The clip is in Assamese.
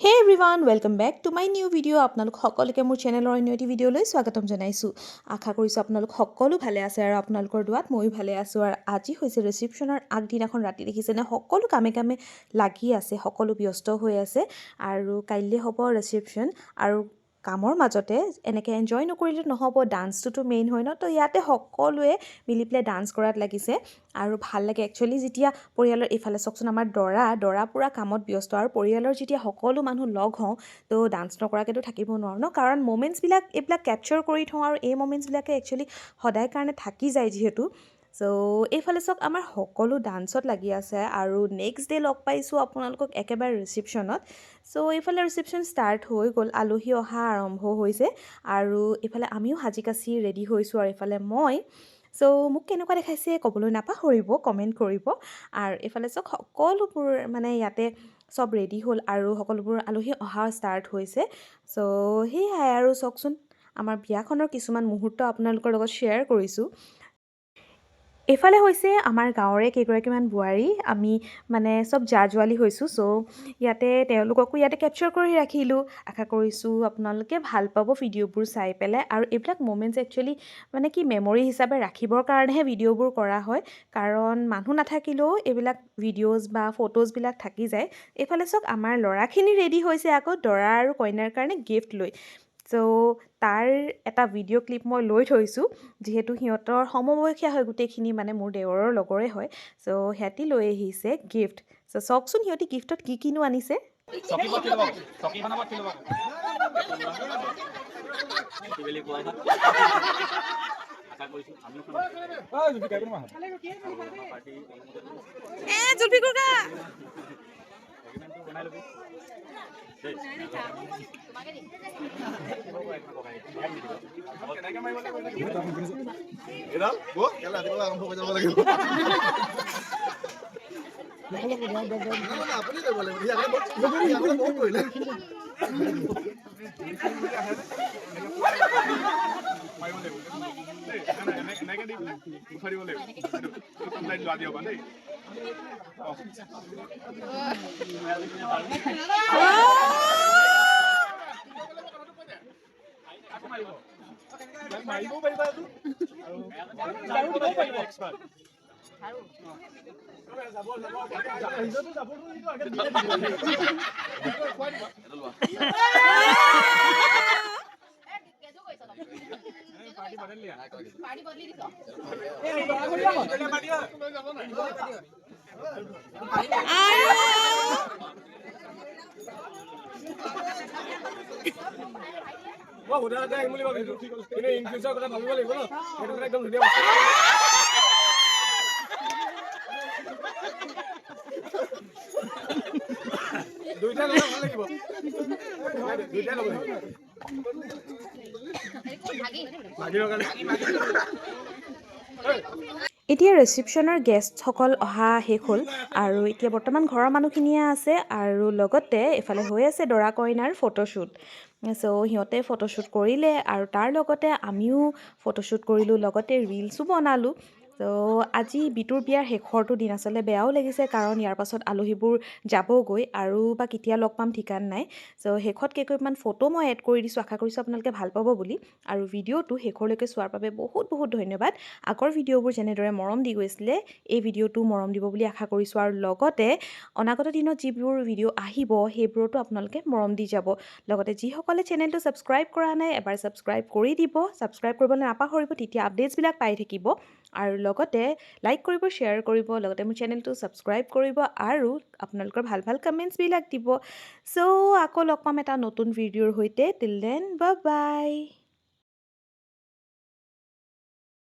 Hey everyone, welcome back to my new video. আপোনালোক সকলোকে মোৰ চেনেলৰ অন্য এটি ভিডিঅ'লৈ স্বাগতম জনাইছো। আশা কৰিছো আপোনালোক সকলো ভালে আছে আৰু আপোনালোকৰ দুৱাত ময়ো ভালে আছো। আৰু আজি হৈছে ৰিসেপশ্যনৰ আগদিনাখন ৰাতি দেখিছে নে সকলো কামে লাগি আছে, সকলো ব্যস্ত হৈ আছে আৰু কাইলৈ হ'ব ৰিসেপশ্যন আৰু কামৰ মাজতে এনেকৈ এনজয় নকৰিলে নহ'ব। ডান্সটোতো মেইন হয় ন, তো ইয়াতে সকলোৱে মিলি পেলাই ডান্স কৰাত লাগিছে আৰু ভাল লাগে একচুৱেলি। যেতিয়া পৰিয়ালৰ এইফালে চাওকচোন আমাৰ দৰা পূৰা কামত ব্যস্ত আৰু পৰিয়ালৰ যেতিয়া সকলো মানুহ লগ হওঁ তো ডান্স নকৰাকৈতো থাকিব নোৱাৰোঁ ন, কাৰণ মমেণ্টছবিলাক এইবিলাক কেপচাৰ কৰি থওঁ আৰু এই মমেণ্টছবিলাকে একচুৱেলি সদায় কাৰণে থাকি যায় যিহেতু। চ' এইফালে চাওক আমাৰ সকলো ডান্সত লাগি আছে আৰু নেক্সট ডে লগ পাইছোঁ আপোনালোকক একেবাৰে ৰিচেপশ্যনত। চ' এইফালে ৰিচেপশ্যন ষ্টাৰ্ট হৈ গ'ল, আলহী অহা আৰম্ভ হৈছে আৰু এইফালে আমিও সাজি কাচি ৰেডি হৈছোঁ আৰু এইফালে মই। চ' মোক কেনেকুৱা দেখাইছে ক'বলৈ নাপাহৰিব, কমেণ্ট কৰিব। আৰু এইফালে চাওক সকলোবোৰ মানে ইয়াতে চব ৰেডি হ'ল আৰু সকলোবোৰ আলহী অহা ষ্টাৰ্ট হৈছে। চ' সেয়াই আৰু চাওকচোন আমাৰ বিয়াখনৰ কিছুমান মুহূৰ্ত আপোনালোকৰ লগত শ্বেয়াৰ কৰিছোঁ। এইফালে হৈছে আমাৰ গাঁৱৰে কেইগৰাকীমান বোৱাৰী, আমি মানে চব জোৱালি হৈছোঁ। চ' ইয়াতে তেওঁলোককো ইয়াতে কেপচাৰ কৰি ৰাখিলোঁ। আশা কৰিছোঁ আপোনালোকে ভাল পাব ভিডিঅ'বোৰ চাই পেলাই। আৰু এইবিলাক মমেণ্টছ একচুৱেলি মানে কি মেমৰি হিচাপে ৰাখিবৰ কাৰণেহে ভিডিঅ'বোৰ কৰা হয়, কাৰণ মানুহ নাথাকিলেও এইবিলাক ভিডিঅ'জ বা ফটোজবিলাক থাকি যায়। এইফালে চাওক আমাৰ ল'ৰাখিনি ৰেডি হৈছে আকৌ দৰা আৰু কইনাৰ কাৰণে গিফ্ট লৈ। চ' তাৰ এটা ভিডিঅ' ক্লিপ মই লৈ থৈছোঁ, যিহেতু সিহঁতৰ সমবয়সীয়া হয় গোটেইখিনি, মানে মোৰ দেৱৰৰ লগৰে হয়। চ' সিহঁতি লৈ আহিছে গিফ্ট। চ' চাওকচোন সিহঁতি গিফ্টত কি কিনো আনিছে। জুলফি কুৰকা এতিয়া ৰিচেপশ্যনৰ গেষ্টসকল অহা শেষ হ'ল আৰু এতিয়া বৰ্তমান ঘৰৰ মানুহখিনিয়ে আছে আৰু লগতে এইফালে হৈ আছে দৰা কইনাৰ ফটোশ্বুট। চ' সিহঁতে ফটোশ্বুট কৰিলে আৰু তাৰ লগতে আমিও ফটোশ্বুট কৰিলোঁ, লগতে ৰিলছো বনালোঁ। ত' আজি বিটোৰ বিয়াৰ শেষৰটো দিন, আচলতে বেয়াও লাগিছে কাৰণ ইয়াৰ পাছত আলহীবোৰ যাবগৈ আৰু বা কেতিয়া লগ পাম ঠিকান নাই। চ' শেষত কেইটামান ফটো মই এড কৰি দিছোঁ, আশা কৰিছোঁ আপোনালোকে ভাল পাব বুলি। আৰু ভিডিঅ'টো শেষলৈকে চোৱাৰ বাবে বহুত ধন্যবাদ। আগৰ ভিডিঅ'বোৰ যেনেদৰে মৰম দি গৈছিলে এই ভিডিঅ'টো মৰম দিব বুলি আশা কৰিছোঁ। আৰু লগতে অনাগত দিনত যিবোৰ ভিডিঅ' আহিব সেইবোৰতো আপোনালোকে মৰম দি যাব। লগতে যিসকলে চেনেলটো ছাবস্ক্ৰাইব কৰা নাই এবাৰ ছাবস্ক্ৰাইব কৰি দিব, ছাবস্ক্ৰাইব কৰিবলৈ নাপাহৰিব, তেতিয়া আপডেটছবিলাক পাই থাকিব। আৰু লগতে লাইক কৰিব, শ্বেয়াৰ কৰিব, লগতে মোৰ চেনেলটো ছাবস্ক্ৰাইব কৰিব আৰু আপোনালোকৰ ভাল কমেণ্টছবিলাক দিব। চ' আকৌ লগ পাম এটা নতুন ভিডিঅ'ৰ সৈতে। Till then bye bye.